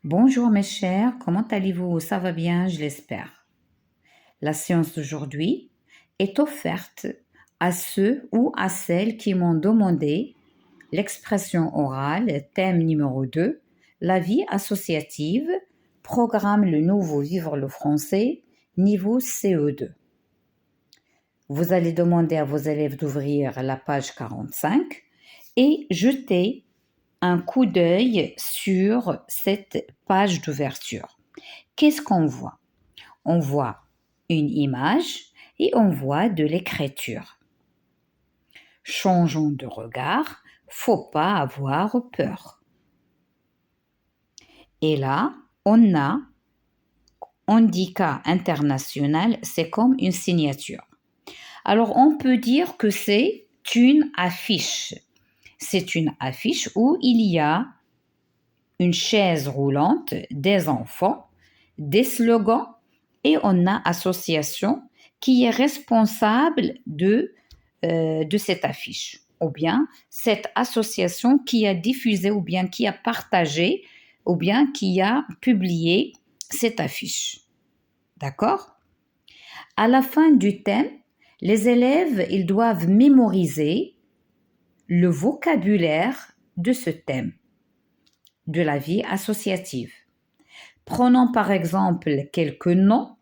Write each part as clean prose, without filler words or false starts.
Bonjour mes chers, comment allez-vous? Ça va bien, je l'espère. La séance d'aujourd'hui est offerte à ceux ou à celles qui m'ont demandé l'expression orale, thème numéro 2, la vie associative, programme le nouveau Vivre le français, niveau CE2. Vous allez demander à vos élèves d'ouvrir la page 45 et jeter un coup d'œil sur cette page d'ouverture. Qu'est-ce qu'on voit? On voit une image et on voit de l'écriture. Changeons de regard, faut pas avoir peur. Et là, on a handicap international, c'est comme une signature. Alors, on peut dire que c'est une affiche. C'est une affiche où il y a une chaise roulante, des enfants, des slogans et on a association qui est responsable de cette affiche ou bien cette association qui a diffusé ou bien qui a partagé ou bien qui a publié cette affiche. D'accord? À la fin du thème, les élèves, ils doivent mémoriser le vocabulaire de ce thème, de la vie associative. Prenons par exemple quelques noms: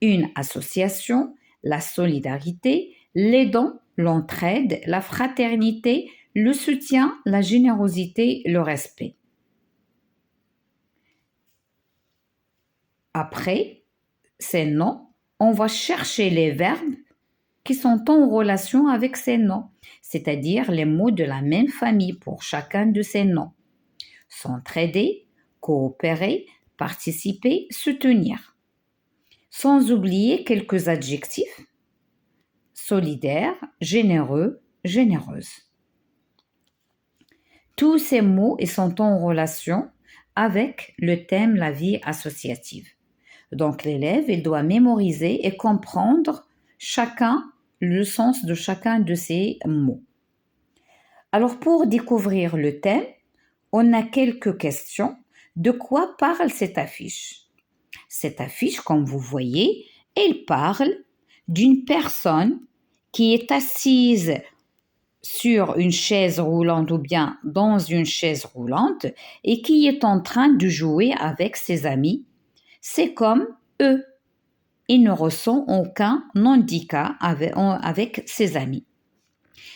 une association, la solidarité, les dons, l'entraide, la fraternité, le soutien, la générosité, le respect. Après ces noms, on va chercher les verbes qui sont en relation avec ces noms, c'est-à-dire les mots de la même famille pour chacun de ces noms. S'entraider, coopérer, participer, soutenir. Sans oublier quelques adjectifs: solidaire, généreux, généreuse. Tous ces mots sont en relation avec le thème la vie associative. Donc l'élève, il doit mémoriser et comprendre le sens de chacun de ces mots. Alors pour découvrir le thème, on a quelques questions. De quoi parle cette affiche? Cette affiche, comme vous voyez, elle parle d'une personne qui est assise sur une chaise roulante ou bien dans une chaise roulante et qui est en train de jouer avec ses amis. C'est comme eux. Il ne ressent aucun handicap avec ses amis.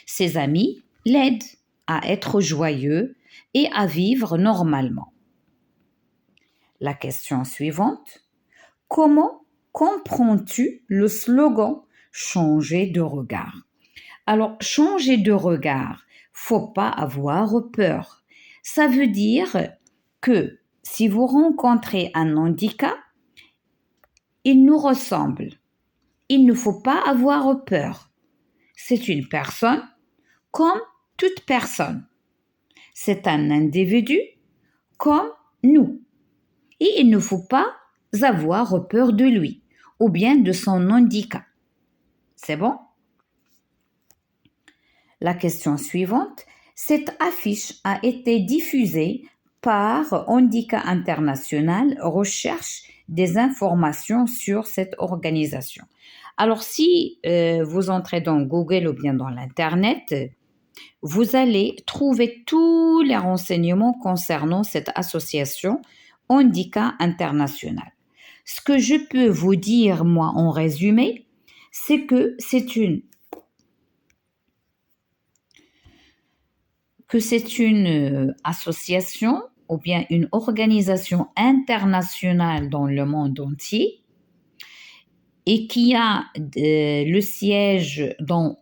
Ses amis l'aident à être joyeux et à vivre normalement. La question suivante: comment comprends-tu le slogan changer de regard? Alors, changer de regard, faut pas avoir peur. Ça veut dire que si vous rencontrez un handicap, il nous ressemble. Il ne faut pas avoir peur. C'est une personne comme toute personne. C'est un individu comme nous. Et il ne faut pas avoir peur de lui ou bien de son handicap. C'est bon? La question suivante: cette affiche a été diffusée par Handicap International, recherche des informations sur cette organisation. Alors si vous entrez dans Google ou bien dans l'Internet, vous allez trouver tous les renseignements concernant cette association Handicap International. Ce que je peux vous dire, moi, en résumé, c'est que c'est une association ou bien une organisation internationale dans le monde entier et qui a le siège dans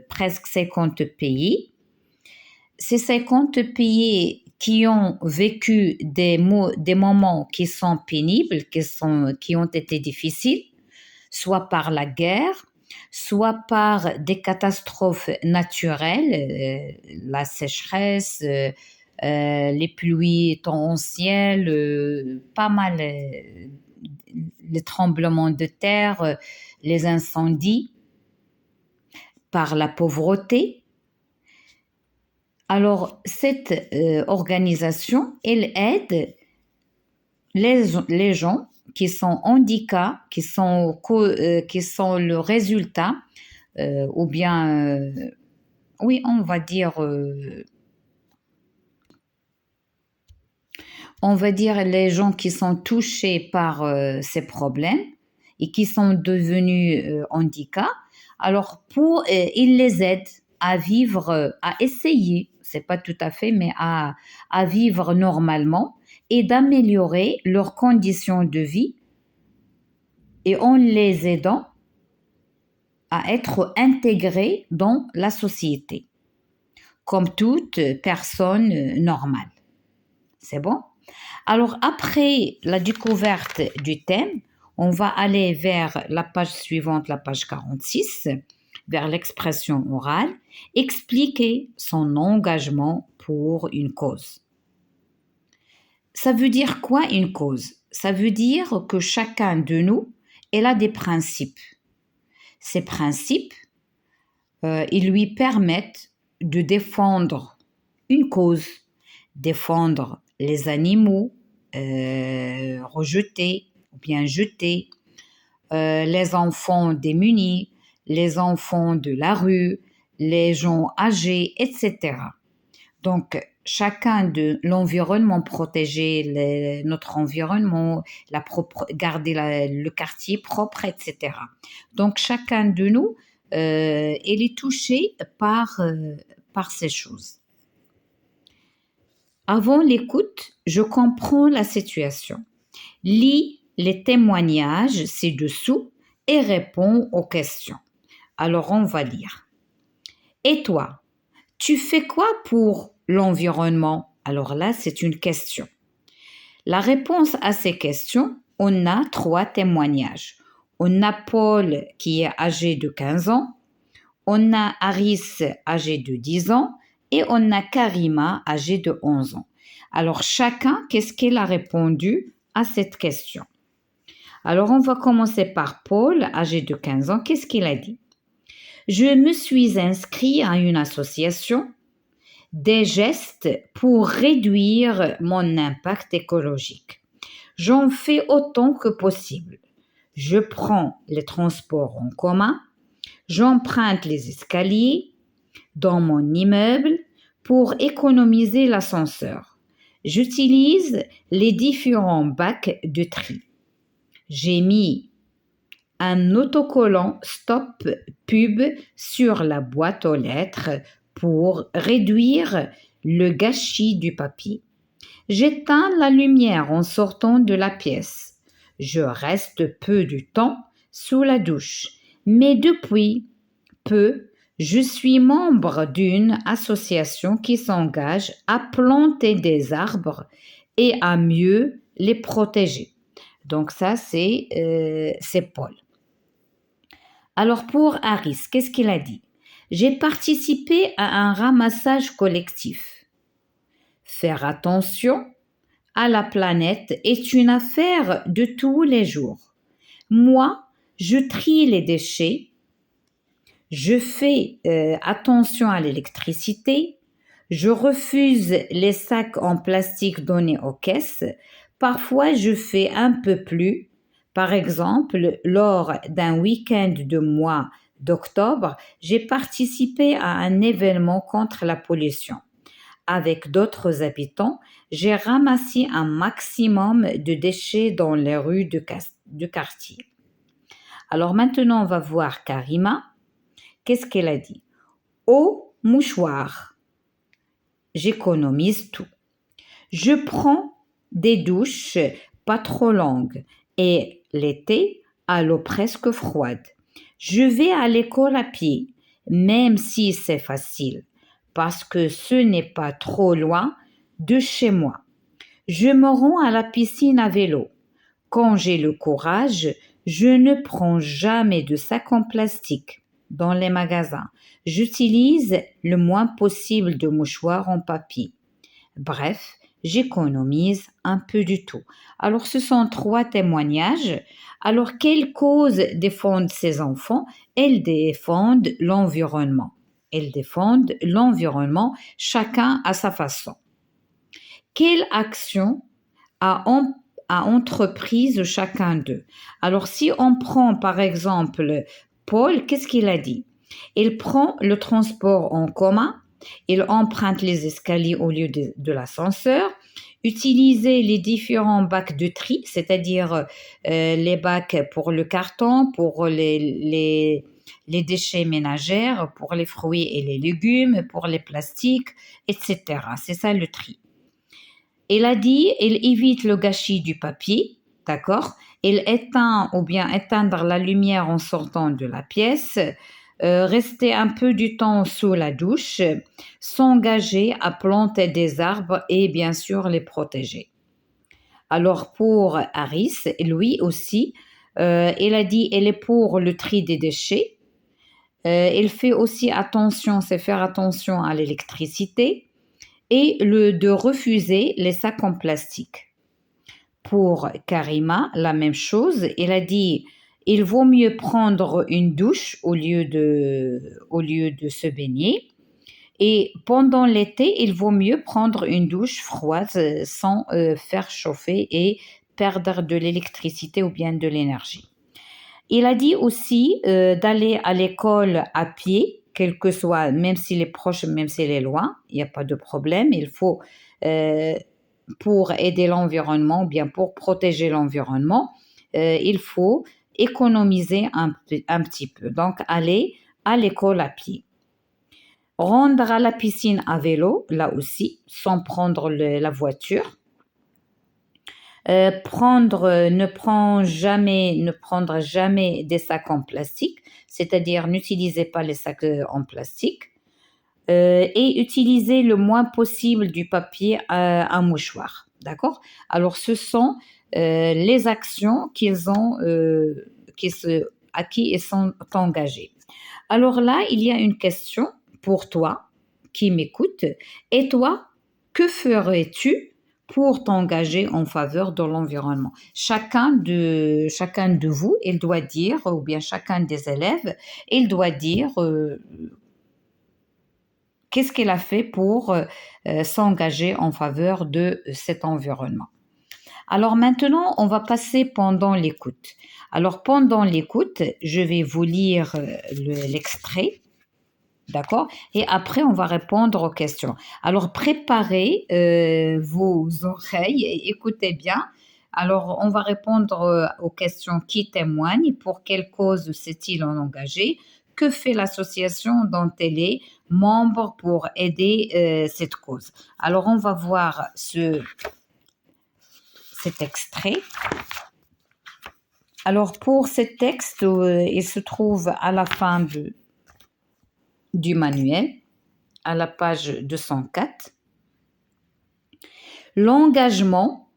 presque 50 pays. Ces 50 pays qui ont vécu des moments qui sont pénibles, qui ont été difficiles, soit par la guerre, soit par des catastrophes naturelles, la sécheresse, les pluies torrentielles, pas mal les tremblements de terre, les incendies, par la pauvreté. Alors, cette organisation, elle aide les gens qui sont handicapés, qui sont le résultat, ou bien, oui, on va dire les gens qui sont touchés par ces problèmes et qui sont devenus handicapés. Alors, ils les aident à vivre, à essayer, c'est pas tout à fait, mais à vivre normalement et d'améliorer leurs conditions de vie et en les aidant à être intégrés dans la société, comme toute personne normale. C'est bon? Alors, après la découverte du thème, on va aller vers la page suivante, la page 46, vers l'expression orale, expliquer son engagement pour une cause. Ça veut dire quoi une cause? Ça veut dire que chacun de nous, il a des principes. Ces principes, ils lui permettent de défendre une cause, défendre les animaux rejetés ou bien jetés, les enfants démunis, les enfants de la rue, les gens âgés, etc. Donc, chacun de l'environnement protégé, notre environnement, garder le quartier propre, etc. Donc, chacun de nous, il est touché par ces choses. Avant l'écoute, je comprends la situation. Lis les témoignages ci-dessous et réponds aux questions. Alors, on va lire. Et toi, tu fais quoi pour l'environnement? Alors là, c'est une question. La réponse à ces questions, on a 3 témoignages. On a Paul qui est âgé de 15 ans, on a Aris âgé de 10 ans et on a Karima âgée de 11 ans. Alors chacun, qu'est-ce qu'il a répondu à cette question? Alors on va commencer par Paul, âgé de 15 ans. Qu'est-ce qu'il a dit? Je me suis inscrit à une association des gestes pour réduire mon impact écologique. J'en fais autant que possible. Je prends les transports en commun, j'emprunte les escaliers dans mon immeuble pour économiser l'ascenseur. J'utilise les différents bacs de tri. J'ai mis un autocollant Stop Pub sur la boîte aux lettres pour réduire le gâchis du papier. J'éteins la lumière en sortant de la pièce. Je reste peu de temps sous la douche, mais depuis peu, je suis membre d'une association qui s'engage à planter des arbres et à mieux les protéger. Donc ça, c'est Paul. Alors pour Harris, qu'est-ce qu'il a dit? J'ai participé à un ramassage collectif. Faire attention à la planète est une affaire de tous les jours. Moi, je trie les déchets, je fais attention à l'électricité, je refuse les sacs en plastique donnés aux caisses. Parfois, je fais un peu plus. Par exemple, lors d'un week-end de mois d'octobre, j'ai participé à un événement contre la pollution. Avec d'autres habitants, j'ai ramassé un maximum de déchets dans les rues du quartier. Alors maintenant, on va voir Karima. Qu'est-ce qu'elle a dit? Au mouchoir, j'économise tout. Je prends des douches pas trop longues et l'été à l'eau presque froide. Je vais à l'école à pied, même si c'est facile, parce que ce n'est pas trop loin de chez moi. Je me rends à la piscine à vélo. Quand j'ai le courage, je ne prends jamais de sac en plastique dans les magasins. J'utilise le moins possible de mouchoirs en papier. Bref, j'économise un peu du tout. Alors, ce sont 3 témoignages. Alors, quelle cause défendent ces enfants? Elles défendent l'environnement. Elles défendent l'environnement, chacun à sa façon. Quelle action a entreprise chacun d'eux? Alors, si on prend par exemple Paul, qu'est-ce qu'il a dit? Il prend le transport en commun, il emprunte les escaliers au lieu de l'ascenseur, utiliser les différents bacs de tri, c'est-à-dire les bacs pour le carton, pour les déchets ménagers, pour les fruits et les légumes, pour les plastiques, etc. C'est ça le tri. Il a dit, il évite le gâchis du papier, d'accord? Il éteint ou bien éteindre la lumière en sortant de la pièce, rester un peu du temps sous la douche, s'engager à planter des arbres et bien sûr les protéger. Alors pour Harris, lui aussi, il a dit, il est pour le tri des déchets. Il fait aussi attention, c'est faire attention à l'électricité et de refuser les sacs en plastique. Pour Karima, la même chose. Il a dit, il vaut mieux prendre une douche au lieu de se baigner. Et pendant l'été, il vaut mieux prendre une douche froide sans faire chauffer et perdre de l'électricité ou bien de l'énergie. Il a dit aussi d'aller à l'école à pied, quel que soit, même s'il est proche, même s'il est loin, il n'y a pas de problème. Il faut, pour aider l'environnement, ou bien pour protéger l'environnement, il faut économiser un petit peu. Donc, aller à l'école à pied. Rendre à la piscine à vélo, là aussi, sans prendre la voiture. Ne prendre jamais des sacs en plastique, c'est-à-dire n'utilisez pas les sacs en plastique et utilisez le moins possible du papier à mouchoir. D'accord? Alors, ce sont les actions à qui ils sont engagés. Alors là, il y a une question pour toi qui m'écoute. Et toi, que ferais-tu pour t'engager en faveur de l'environnement? Chacun de vous, il doit dire, ou bien chacun des élèves, il doit dire qu'est-ce qu'il a fait pour s'engager en faveur de cet environnement. Alors maintenant, on va passer pendant l'écoute. Alors pendant l'écoute, je vais vous lire l'extrait. D'accord? Et après, on va répondre aux questions. Alors, préparez vos oreilles et écoutez bien. Alors, on va répondre aux questions qui témoignent. Pour quelle cause s'est-il engagé? Que fait l'association dont elle est membre pour aider cette cause? Alors, on va voir cet extrait. Alors, pour ce texte, il se trouve à la fin du manuel, à la page 204. L'engagement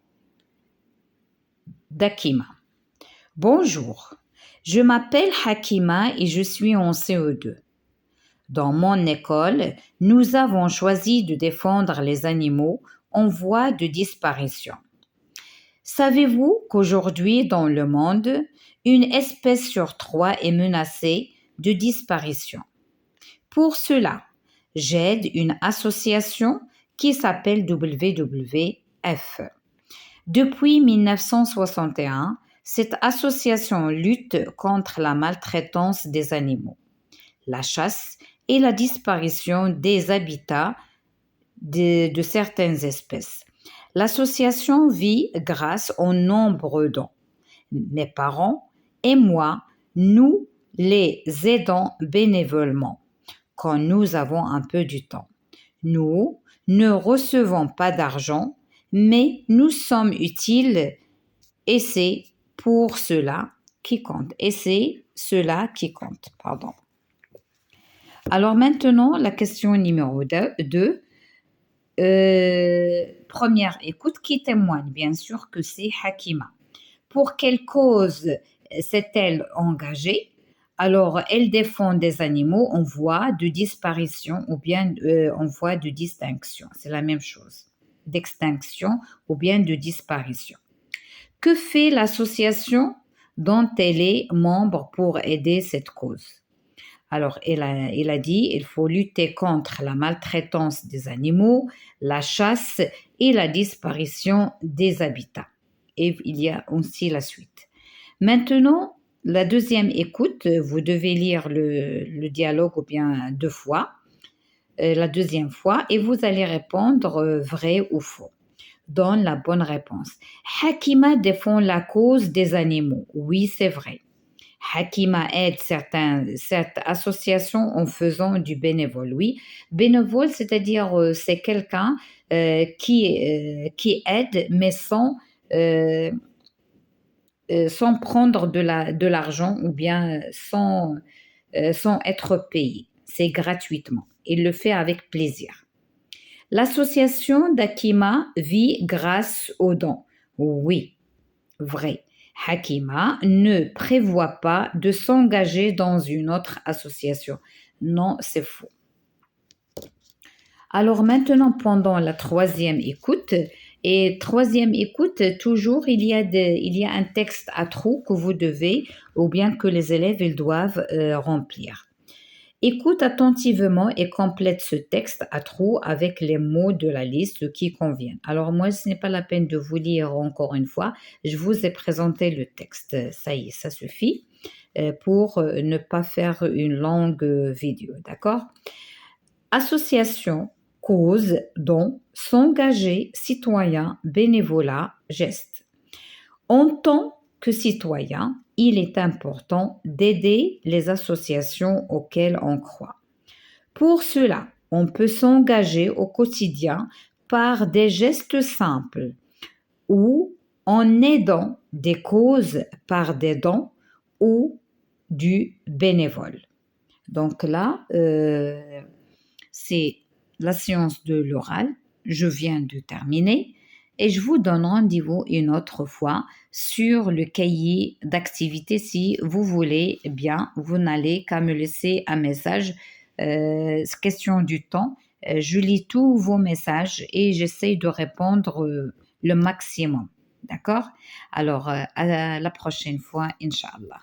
d'Hakima. Bonjour, je m'appelle Hakima et je suis en CE2. Dans mon école, nous avons choisi de défendre les animaux en voie de disparition. Savez-vous qu'aujourd'hui dans le monde, une espèce sur 3 est menacée de disparition? Pour cela, j'aide une association qui s'appelle WWF. Depuis 1961, cette association lutte contre la maltraitance des animaux, la chasse et la disparition des habitats de certaines espèces. L'association vit grâce au nombreux dons. Mes parents et moi, nous les aidons bénévolement quand nous avons un peu du temps. Nous ne recevons pas d'argent, mais nous sommes utiles et c'est pour cela qui compte. Et c'est cela qui compte, pardon. Alors maintenant, la question numéro 2. Première écoute, qui témoigne? Bien sûr que c'est Hakima. Pour quelle cause s'est-elle engagée? Alors, elle défend des animaux en voie de disparition ou bien en voie de distinction. C'est la même chose. D'extinction ou bien de disparition. Que fait l'association dont elle est membre pour aider cette cause? Alors, il a dit il faut lutter contre la maltraitance des animaux, la chasse et la disparition des habitats. Et il y a aussi la suite. Maintenant, la deuxième écoute, vous devez lire le dialogue ou bien deux fois, la deuxième fois, et vous allez répondre vrai ou faux. Donne la bonne réponse. Hakima défend la cause des animaux. Oui, c'est vrai. Hakima aide cette association en faisant du bénévole. Oui, bénévole, c'est-à-dire c'est quelqu'un qui aide, mais euh, sans prendre de l'argent ou bien sans être payé. C'est gratuitement. Il le fait avec plaisir. L'association d'Akima vit grâce aux dons. Oui, vrai. Hakima ne prévoit pas de s'engager dans une autre association. Non, c'est faux. Alors maintenant, pendant la troisième écoute, toujours, il y a un texte à trous que vous devez, ou bien que les élèves ils doivent remplir. Écoute attentivement et complète ce texte à trous avec les mots de la liste qui conviennent. Alors moi, ce n'est pas la peine de vous lire encore une fois. Je vous ai présenté le texte. Ça y est, ça suffit pour ne pas faire une longue vidéo. D'accord? Association, cause, don, s'engager, citoyen, bénévolat, geste. En tant que citoyen, il est important d'aider les associations auxquelles on croit. Pour cela, on peut s'engager au quotidien par des gestes simples ou en aidant des causes par des dons ou du bénévole. Donc là, c'est la séance de l'oral. Je viens de terminer et je vous donne rendez-vous une autre fois sur le cahier d'activité. Si vous voulez bien, vous n'allez qu'à me laisser un message. Question du temps. Je lis tous vos messages et j'essaye de répondre le maximum. D'accord? Alors, à la prochaine fois, Inch'Allah.